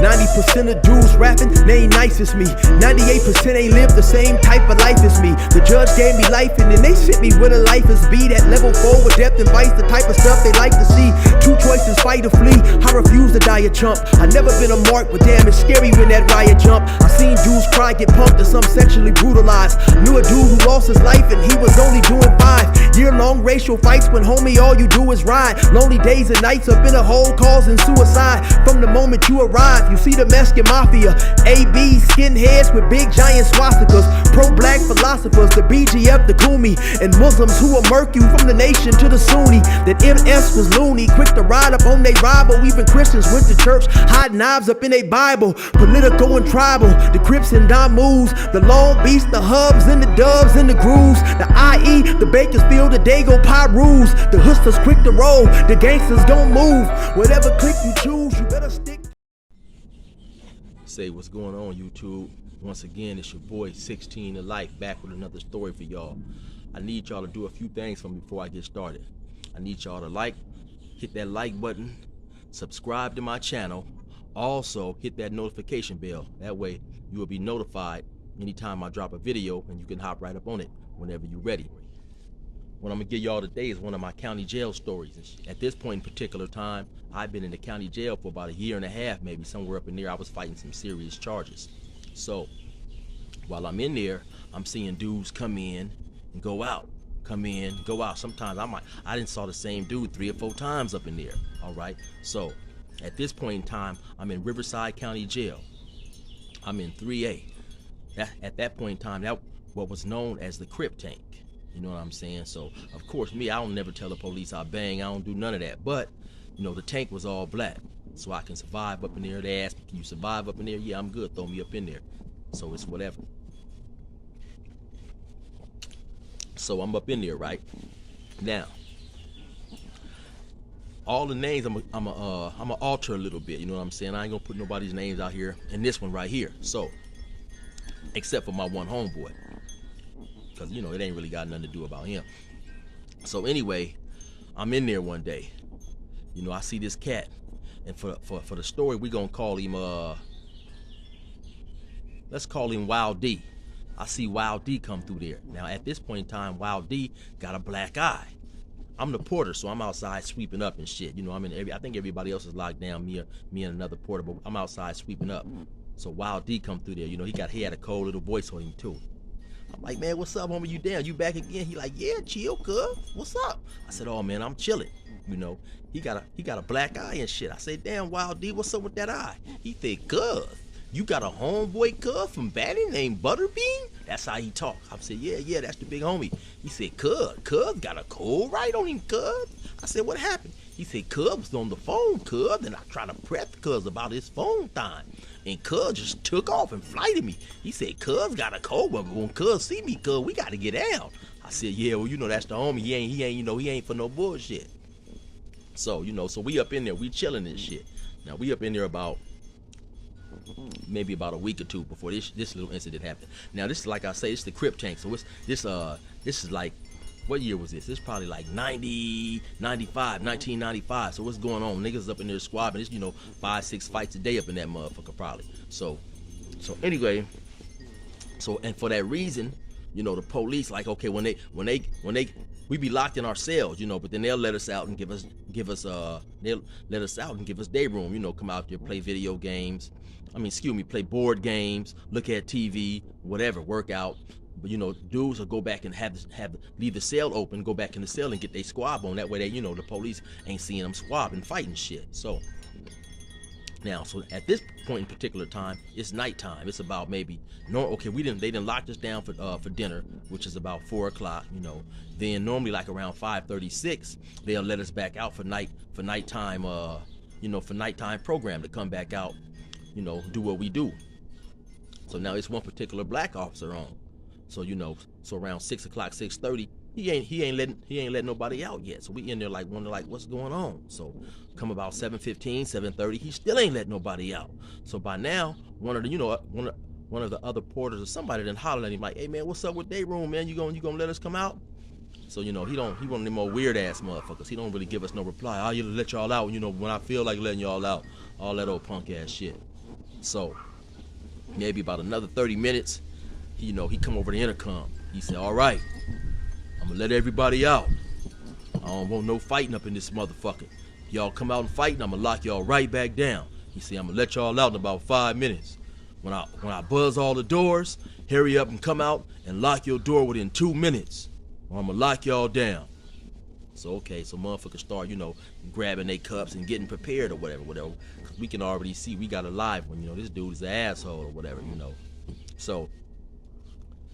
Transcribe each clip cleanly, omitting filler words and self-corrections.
90% of dudes rapping, they ain't nice as me. 98% ain't live the same type of life as me. The judge gave me life and then they sent me where the life is be. That level 4 with depth and vice, the type of stuff they like to see. Two choices, fight or flee. I refuse to die a chump. I never been a mark, but damn, it's scary when that riot jump. I seen dudes cry, get punked, or some sexually brutalized. Knew a dude who lost his life and he was only doing 5 year-long racial fights when homie all you do is ride. Lonely days and nights up in a hole causing suicide. From the moment you arrive, you see the Mexican mafia. AB skinheads with big giant swastikas. Pro-black philosophers, the BGF, the Kumi, and Muslims who will murk you from the nation to the Sunni. That MS was loony, quick to ride up on they rival. Even Christians went to church, hide knives up in a Bible. Political and tribal, the Crips and Damus, the Long Beach, the Hubs and the Dubs and the Grooves, the IE, the Bakersfield, the Dago Pyrus, the hustlers quick to roll, the gangsters gon' move. Whatever click you choose, you better stick. Say what's going on, YouTube. Once again, it's your boy 16 to Life, back with another story for y'all. I need y'all to do a few things for me before I get started. I need y'all to hit that like button, subscribe to my channel, also hit that notification bell. That way you will be notified anytime I drop a video and you can hop right up on it whenever you're ready. What I'm gonna give y'all today is one of my county jail stories. At this point in particular time, I've been in the county jail for about 1.5 years, maybe somewhere up in there. I was fighting some serious charges. So while I'm in there, I'm seeing dudes come in and go out, come in, go out. Sometimes I didn't saw the same dude 3 or 4 times up in there. All right. So at this point in time, I'm in Riverside County Jail. I'm in 3A. At that point in time, that what was known as the crip tank. You know what I'm saying? So of course me, I don't never tell the police I bang. I don't do none of that. But you know, the tank was all black, so I can survive up in there. They asked me, can you survive up in there? Yeah, I'm good. Throw me up in there. So it's whatever. So I'm up in there, right? Now, all the names I'm gonna alter a little bit. You know what I'm saying? I ain't gonna put nobody's names out here in this one right here. So, except for my one homeboy, because you know it ain't really got nothing to do about him. So anyway, I'm in there one day. You know, I see this cat, and for the story, we gonna call him let's call him Wild D. I see Wild D come through there. Now at this point in time, Wild D got a black eye. I'm the porter, so I'm outside sweeping up and shit. You know, I think everybody else is locked down, me and another porter, but I'm outside sweeping up. So Wild D come through there. You know, he had a cold little voice on him too. I'm like, man, what's up, homie? You down? You back again? He like, yeah, chill, cuz. What's up? I said, oh man, I'm chilling. You know, he got a black eye and shit. I said, damn, Wild D, what's up with that eye? He said, cuz, you got a homeboy, cuz, from Batty named Butterbean? That's how he talk. I said, yeah, that's the big homie. He said, cuz got a cold right on him, cuz. I said, what happened? He said, cuz was on the phone, cuz, and I tried to prep cuz about his phone time. And cuz just took off and flighted me. He said, cuz got a cold, but when cuz see me, cuz, we got to get down. I said, yeah, well, you know, that's the homie. He ain't for no bullshit. So, you know, so we up in there, we chilling and shit. Now, we up in there maybe about a week or two before this little incident happened. Now, this is, like I say, it's the crip tank. So this is like, what year was this? This is probably like 1995. So what's going on? Niggas up in there squabbing. It's, you know, 5-6 fights a day up in that motherfucker probably. So anyway, and for that reason, you know, the police, like, okay, when they we be locked in our cells, you know, but then they'll let us out and give us day room, you know, come out there, play video games. Play board games, look at TV, whatever, work out. But you know, dudes will go back and leave the cell open, go back in the cell and get their squab on. That way, you know, the police ain't seeing them squabbing, fighting shit. So now, so at this point in particular time, it's nighttime. It's about maybe they didn't lock us down for dinner, which is about 4 o'clock. You know, then normally like around 5:36, they'll let us back out for nighttime program to come back out. You know, do what we do. So now it's one particular black officer on. So you know, so around 6 o'clock, 6:30, he ain't letting nobody out yet. So we in there like wondering like what's going on. So come about 7:15, 7:30, he still ain't letting nobody out. So by now, one of the other porters or somebody then hollered at him like, hey man, what's up with day room, man? You gonna let us come out? So you know, he one of them more weird ass motherfuckers. He don't really give us no reply. I'll let y'all out, you know, when I feel like letting y'all out. All that old punk ass shit. So maybe about another 30 minutes, he come over the intercom. He said, all right, I'm gonna let everybody out. I don't want no fighting up in this motherfucker. Y'all come out and fight, and I'm gonna lock y'all right back down. He said, I'm gonna let y'all out in about 5 minutes. When I buzz all the doors, hurry up and come out and lock your door within 2 minutes, or I'm gonna lock y'all down. So okay, so motherfuckers start, grabbing their cups and getting prepared or whatever. Cause we can already see we got a live one, this dude is an asshole or whatever, So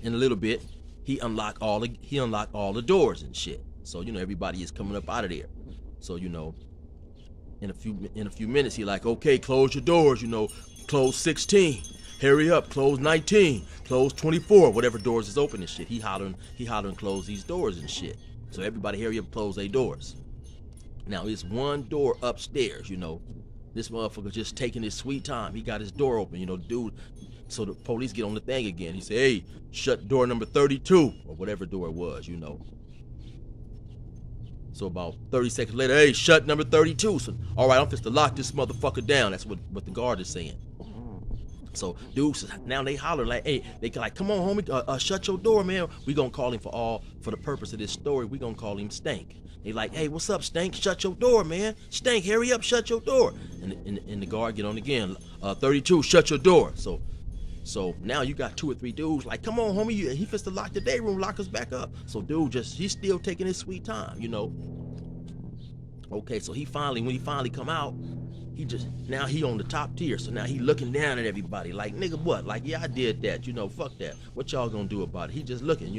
in a little bit, he unlocked all the doors and shit. So everybody is coming up out of there. So in a few minutes, he like, okay, close your doors, close 16, hurry up, close 19, close 24, whatever doors is open and shit. He hollering, close these doors and shit. So everybody hurry up, close their doors. Now it's one door upstairs, This motherfucker just taking his sweet time. He got his door open, dude. So the police get on the thing again. He said, hey, shut door number 32, or whatever door it was, So about 30 seconds later, hey, shut number 32. So, all right, I'm just to lock this motherfucker down. That's what the guard is saying. So dudes, now they holler like, hey, they like, come on, homie, shut your door, man. We gonna call him for the purpose of this story. We gonna call him Stank. They like, hey, what's up, Stank? Shut your door, man. Stank, hurry up, shut your door. And the guard get on again. 32, shut your door. So now you got 2 or 3 dudes like, come on, homie, he fits to lock the day room, lock us back up. So dude he's still taking his sweet time, Okay, so when he finally come out, now he on the top tier. So now he looking down at everybody like, nigga, what? Like, yeah, I did that, fuck that. What y'all gonna do about it? He just looking,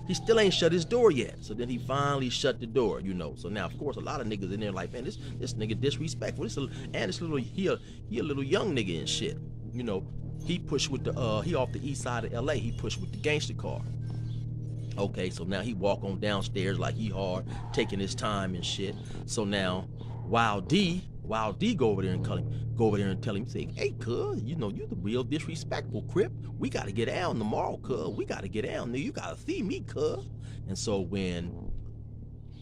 He still ain't shut his door yet. So then he finally shut the door, So now, of course, a lot of niggas in there like, man, this nigga disrespectful. He a little young nigga and shit, He pushed with he off the east side of LA. He pushed with the gangster car. Okay, so now he walk on downstairs like he hard, taking his time and shit. So now Wild D go over there and tell him, say, hey, cuz, you the real disrespectful crip. We gotta get down tomorrow, cuz. We gotta get down there. You gotta see me, cuz. And so when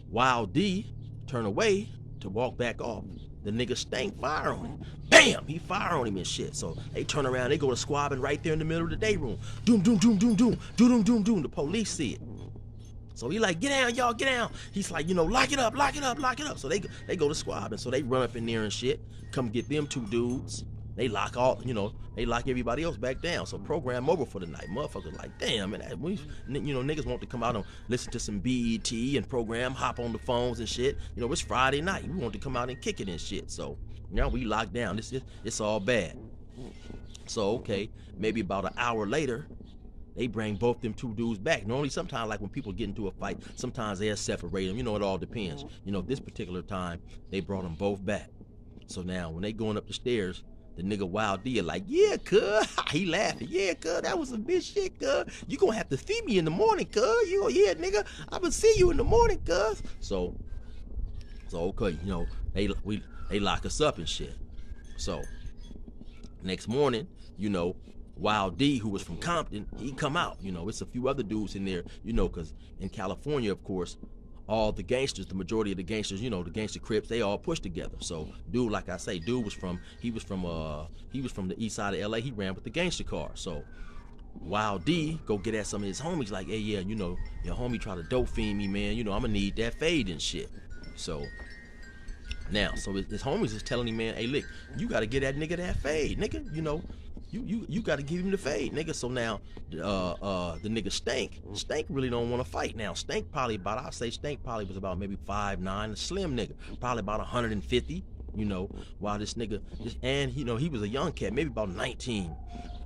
Wild D turn away to walk back off, the nigga Stank fire on him. Bam! He fire on him and shit. So they turn around, they go to squabbing right there in the middle of the day room. Doom, doom, doom, doom, doom, doom, doom, doom. The police see it. So he like, get down, y'all, get down. He's like, lock it up, lock it up, lock it up. So they go to squabbing. So they run up in there and shit. Come get them 2 dudes. They lock they lock everybody else back down. So program over for the night. Motherfuckers like, damn, man, niggas want to come out and listen to some BET and program, hop on the phones and shit. It's Friday night. We want to come out and kick it and shit. So now we locked down. It's all bad. So okay, maybe about an hour later, they bring both them 2 dudes back. Normally, sometimes, like when people get into a fight, sometimes they'll separate them. It all depends. This particular time, they brought them both back. So now, when they going up the stairs, the nigga Wild D like, yeah, cuz. He laughing. Yeah, cuz, that was some bitch shit, cuz. You gonna have to see me in the morning, cuz. Yeah, nigga, I will see you in the morning, cuz. So okay, they lock us up and shit. So next morning, Wild D, who was from Compton, he come out. It's a few other dudes in there, because in California, of course, all the gangsters, the majority of the gangsters, the gangster crips, they all push together. So dude, like I say, was from the east side of LA. He ran with the gangster car. So Wild D go get at some of his homies like, hey, yeah, your homie try to dope fiend me, man. I'm gonna need that fade and shit. So now, his homies is telling him, man, hey, look, you gotta get that nigga that fade, nigga. You gotta give him the fade, nigga. So now the nigga Stank really don't want to fight now. Stank probably was about maybe 5'9", a slim nigga, probably about 150. While this nigga, he was a young cat, maybe about 19.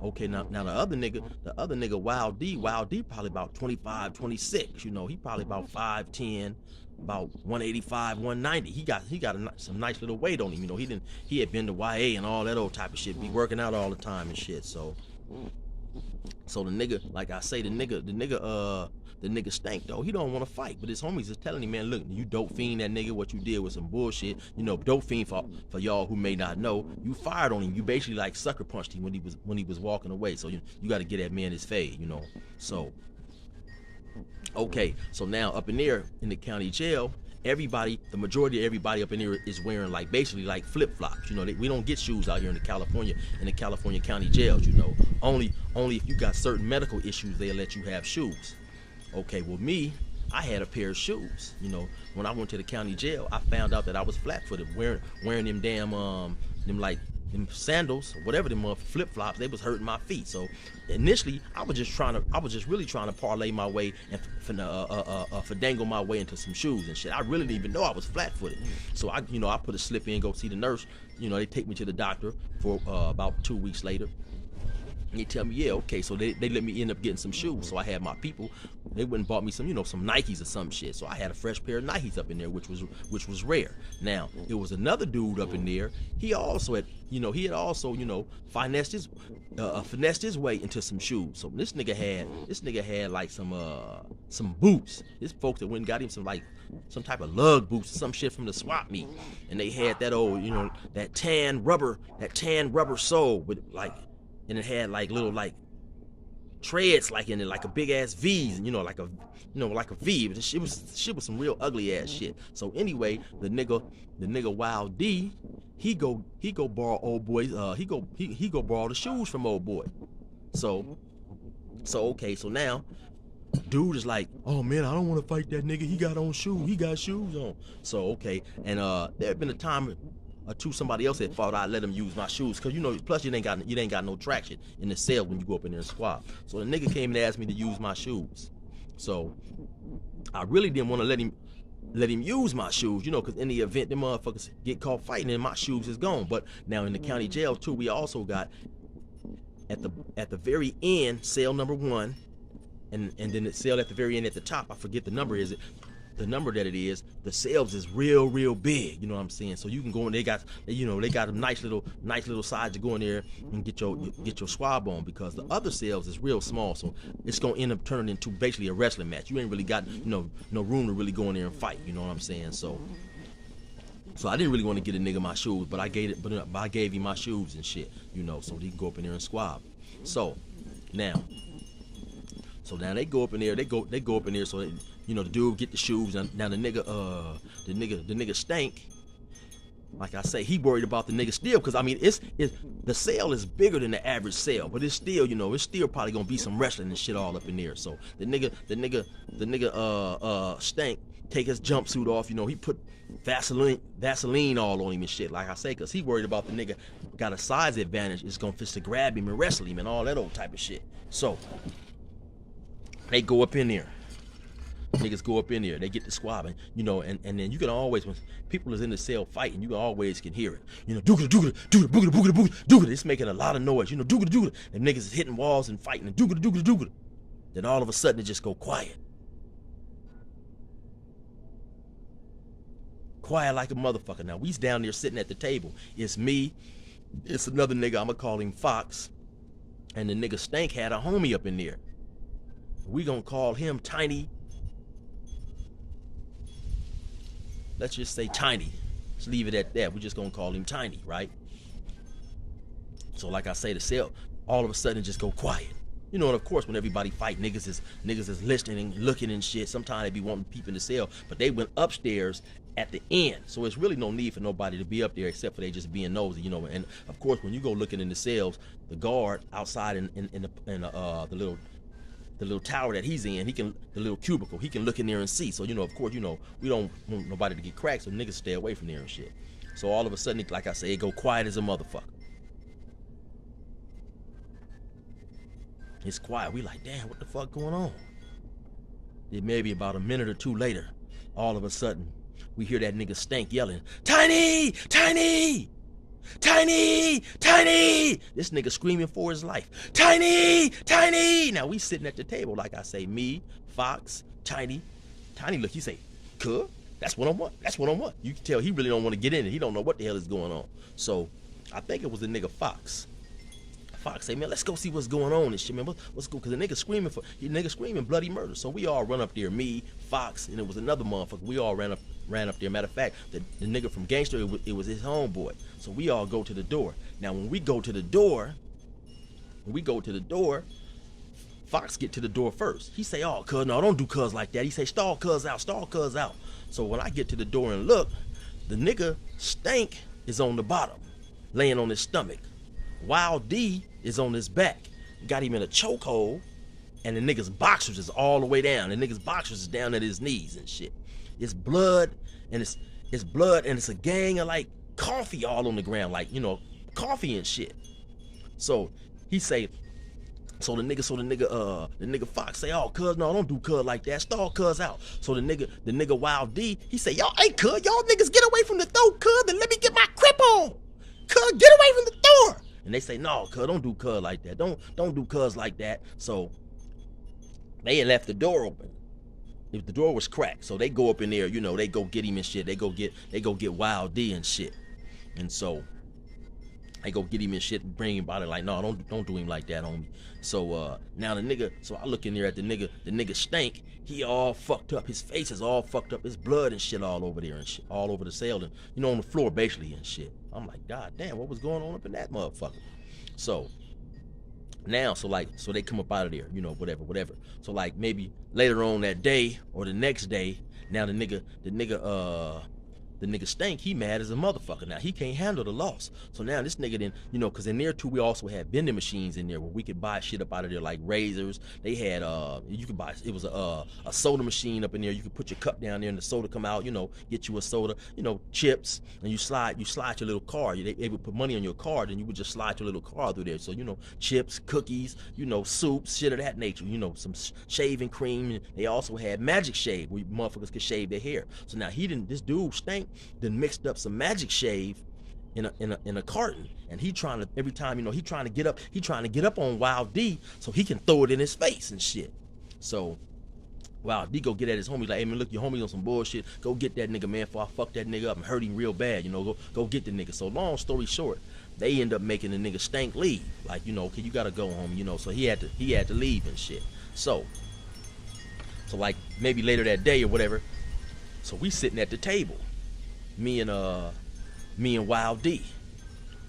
Okay, now the other nigga Wild D probably about 25, 26. He probably about 5'10", about 185, 190. He got some nice little weight on him. He had been to YA and all that old type of shit. Be working out all the time and shit. So the nigga, like I say, the nigga Stank though, he don't want to fight, but his homies is telling him, man, look, you dope fiend that nigga, what you did was some bullshit. Dope fiend, for y'all who may not know, you fired on him. You basically like sucker punched him when he was walking away. So you got to get that man his fade, So okay, so now up in there in the county jail, everybody, the majority of everybody up in here is wearing like basically like flip-flops. You know, we don't get shoes out here in the California county jails. You know, only if you got certain medical issues they'll let you have shoes. Okay, well me, I had a pair of shoes. You know, when I went to the county jail, I found out that I was flat-footed, wearing them damn them sandals or whatever them flip-flops. They was hurting my feet. So initially I was just really trying to parlay my way and finagle my way into some shoes and shit. I really didn't even know I was flat-footed. So I put a slip in, go see the nurse. You know, they take me to the doctor for about 2 weeks later. And they tell me, yeah, okay, so they let me end up getting some shoes. So I had my people, they went and bought me some Nikes or some shit. So I had a fresh pair of Nikes up in there, which was rare. Now, it was another dude up in there. He also had, finessed his way into some shoes. So this nigga had like some boots. This folks that went and got him some type of lug boots or some shit from the swap meet. And they had that old, that tan rubber sole with like, and it had like little like treads like in it, like a big ass V's, like a V. But shit was some real ugly ass shit. So anyway, the nigga Wild D, he go borrow old boys. He go borrow the shoes from old boy. So okay, so now dude is like, oh man, I don't want to fight that nigga. He got shoes on. So okay, and there had been a time or two somebody else had thought I'd let him use my shoes, cause plus you ain't got no traction in the cell when you go up in there and squat. So the nigga came and asked me to use my shoes. So I really didn't want to let him use my shoes, cause in the event them motherfuckers get caught fighting and my shoes is gone. But now in the county jail too, we also got at the very end, cell number 1, and then the cell at the very end at the top, I forget the number the number that it is, the cells is real big, you know what I'm saying? So you can go in, they got a nice little size to go in there and get your swab on, because the other cells is real small, so it's gonna end up turning into basically a wrestling match. You ain't really got no room to really go in there and fight, you know what I'm saying? So I didn't really want to get a nigga my shoes, but I gave him my shoes and shit, so he can go up in there and squab. So now they go up in there, they go up in there, so the dude get the shoes. Now the nigga Stank, like I say, he worried about the nigga still, because I mean it's the cell is bigger than the average cell, but it's still probably gonna be some wrestling and shit all up in there. So the nigga Stank take his jumpsuit off, he put Vaseline all on him and shit, like I say, because he worried about the nigga got a size advantage, it's gonna fit to grab him and wrestle him and all that old type of shit. So they go up in there. Niggas go up in there, they get the squabbing, and then you can always, when people is in the cell fighting, you always can hear it. Doogada, doogada, boogada, boogada, boogada, doogada. It's making a lot of noise, doogada, doogada. Them niggas is hitting walls and fighting, and doogada, doogada, doogada. Then all of a sudden it just go quiet. Quiet like a motherfucker. Now we's down there sitting at the table. It's me, it's another nigga, I'ma call him Fox, and the nigga Stank had a homie up in there. We gonna call him Tiny. Let's just say Tiny. Let's leave it at that. We're just gonna call him Tiny, right? So like I say, the cell all of a sudden just go quiet. And of course when everybody fight, niggas is listening and looking and shit. Sometimes they be wanting to peep in the cell, but they went upstairs at the end. So it's really no need for nobody to be up there except for they just being nosy, And of course when you go looking in the cells, the guard outside in the little tower that he's in, the little cubicle, he can look in there and see. So, of course, we don't want nobody to get cracked, so niggas stay away from there and shit. So all of a sudden, like I say, it go quiet as a motherfucker. It's quiet. We like, damn, what the fuck going on? Then maybe about a minute or two later, all of a sudden, we hear that nigga Stank yelling, Tiny! Tiny! Tiny! Tiny! This nigga screaming for his life. Tiny! Tiny! Now we sitting at the table, like I say, me, Fox, Tiny. Tiny look, he say, cuh? That's what I want. That's what I want. You can tell he really don't want to get in it. He don't know what the hell is going on. So I think it was the nigga Fox. Fox say, man, let's go see what's going on and shit, man. Let's go, because the nigga screaming bloody murder. So we all run up there, me, Fox, and it was another motherfucker. We all ran up there. Matter of fact, the nigga from Gangster, it was his homeboy. So we all go to the door. Now when we go to the door, Fox get to the door first. He say, oh, cuz, no, don't do cuz like that. He say, stall cuz out, stall cuz out. So when I get to the door and look, the nigga Stank is on the bottom, laying on his stomach. Wild D is on his back. Got him in a chokehold, and the nigga's boxers is all the way down. The nigga's boxers is down at his knees and shit. It's blood, and it's blood, and it's a gang of like coffee all on the ground, like, you know, coffee and shit. So he say, so the nigga Fox say, oh, cuz, no, don't do cuz like that. Stall cuz out. So the nigga Wild D, he say, y'all, hey, cuz, y'all niggas get away from the door, cuz, and let me get my crip on. Cuz, get away from the door. And they say, no, cuz, don't do cuz like that. Don't do cuz like that. So they had left the door open. If the door was cracked, so they go up in there, you know, they go get him and shit. They go get Wild D and shit. And so they go get him and shit and bring him by it like, no, don't do him like that, homie. So now the nigga, so I look in there at the nigga Stank, he all fucked up. His face is all fucked up. His blood and shit all over there and shit, all over the cell and, you know, on the floor basically and shit. I'm like, God damn, what was going on up in that motherfucker? So now, so they come up out of there, you know, whatever. So like maybe later on that day or the next day, now the nigga Stank, he mad as a motherfucker. Now he can't handle the loss. So now this nigga then, you know, cause in there too, we also had vending machines in there where we could buy shit up out of there like razors. They had you could buy, it was a soda machine up in there. You could put your cup down there and the soda come out, you know, get you a soda, you know, chips, and you slide your little card. They would put money on your card and you would just slide your little card through there. So, you know, chips, cookies, you know, soups, shit of that nature, you know, some shaving cream. They also had Magic Shave where motherfuckers could shave their hair. So now this dude Stank then mixed up some Magic Shave in a carton, and he trying to, every time, you know, he trying to get up on Wild D so he can throw it in his face and shit. So Wild D go get at his homie like, hey man, look, your homie on some bullshit. Go get that nigga, man, before I fuck that nigga up and hurt him real bad. You know, go get the nigga. So long story short, they end up making the nigga Stank leave. Like, you know, okay, you gotta go home, you know. So he had to leave and shit. So like maybe later that day or whatever. So we sitting at the table. Me and Wild D.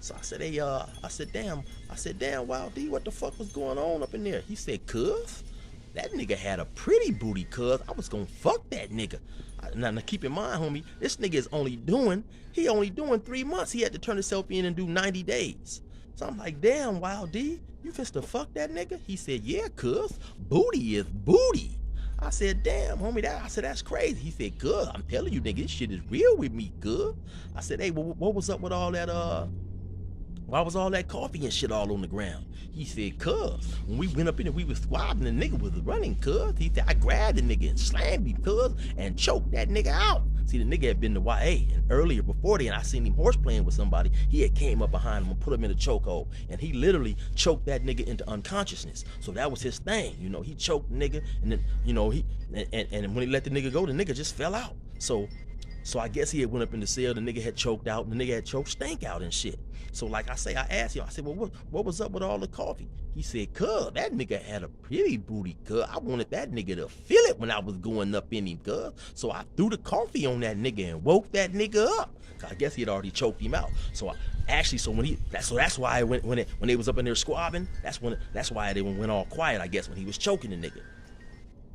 So I said, hey, I said, damn, Wild D, what the fuck was going on up in there? He said, cuz, that nigga had a pretty booty, cuz. I was gonna fuck that nigga. Now keep in mind, homie, this nigga is only doing 3 months. He had to turn himself in and do 90 days. So I'm like, damn, Wild D, you fist to fuck that nigga? He said, yeah, cuz, booty is booty. I said, damn, homie, that's crazy. He said, good, I'm telling you, nigga, this shit is real with me, good. I said, hey, what was up with all that, why was all that coffee and shit all on the ground? He said, cuz, when we went up in there, we was squabbing, the nigga was running, cuz. He said, I grabbed the nigga and slammed him, cuz, and choked that nigga out. See, the nigga had been to YA, and earlier before then, I seen him horse playing with somebody. He had came up behind him and put him in a chokehold, and he literally choked that nigga into unconsciousness. So that was his thing, you know. He choked the nigga, and then, you know, and when he let the nigga go, the nigga just fell out. So I guess he had went up in the cell, the nigga had choked out, and the nigga had choked Stank out and shit. So like I say, I asked him, I said, well, what was up with all the coffee? He said, cuz, that nigga had a pretty booty, cuz. I wanted that nigga to feel it when I was going up in him, cuz. So I threw the coffee on that nigga and woke that nigga up. I guess he had already choked him out. So that's why when they was up in there squabbing, that's why they went all quiet, I guess, when he was choking the nigga.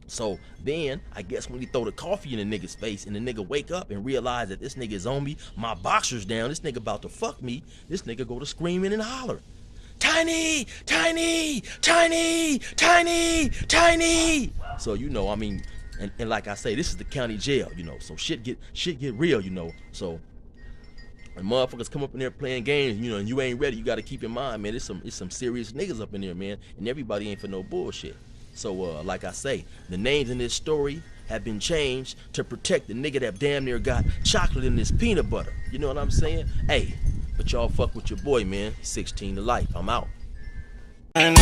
So then, I guess when he throw the coffee in the nigga's face and the nigga wake up and realize that this nigga is on me, my boxer's down, this nigga about to fuck me, this nigga go to screaming and hollering. Tiny, tiny, tiny, tiny, tiny. So, you know, I mean, and like I say, this is the county jail, you know, so shit get real, you know. So when motherfuckers come up in there playing games, you know, and you ain't ready, you gotta keep in mind, man, it's some serious niggas up in there, man, and everybody ain't for no bullshit. So, like I say, the names in this story have been changed to protect the nigga that damn near got chocolate in his peanut butter. You know what I'm saying? Hey, but y'all fuck with your boy, man. 16 to life. I'm out. Them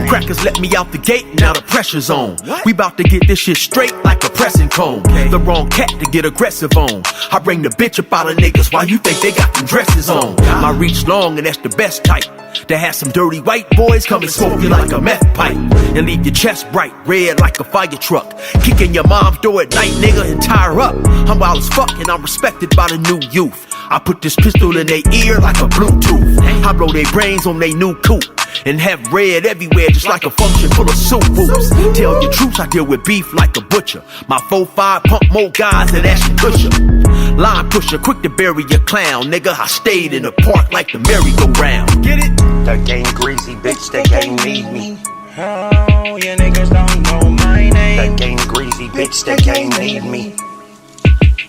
crackers let me out the gate, now the pressure's on. We bout to get this shit straight like a pressing cone. The wrong cat to get aggressive on. I bring the bitch up out of niggas while you think they got them dresses on. My reach long and that's the best type. To have some dirty white boys come and smoke you like a meth pipe. And leave your chest bright red like a fire truck. Kicking your mom's door at night, nigga, and tie her up. I'm wild as fuck and I'm respected by the new youth. I put this pistol in their ear like a Bluetooth. I blow their brains on their new coupe. and have red everywhere just like a function full of soup whoops. Tell your troops I deal with beef like a butcher. My 4-5 pump more guys than Ashton Kutcher. Line pusher, quick to bury your clown, nigga. I stayed in the park like the merry-go-round. Get it? The game greasy, bitch, the game need me. Oh, you niggas don't know my name. The game greasy, bitch, the game need me.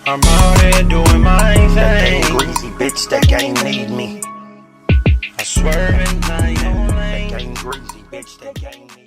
I'm out here doing my thing. The game greasy, bitch, the game need me. I swear and I don't. The game greasy, bitch, the game need me.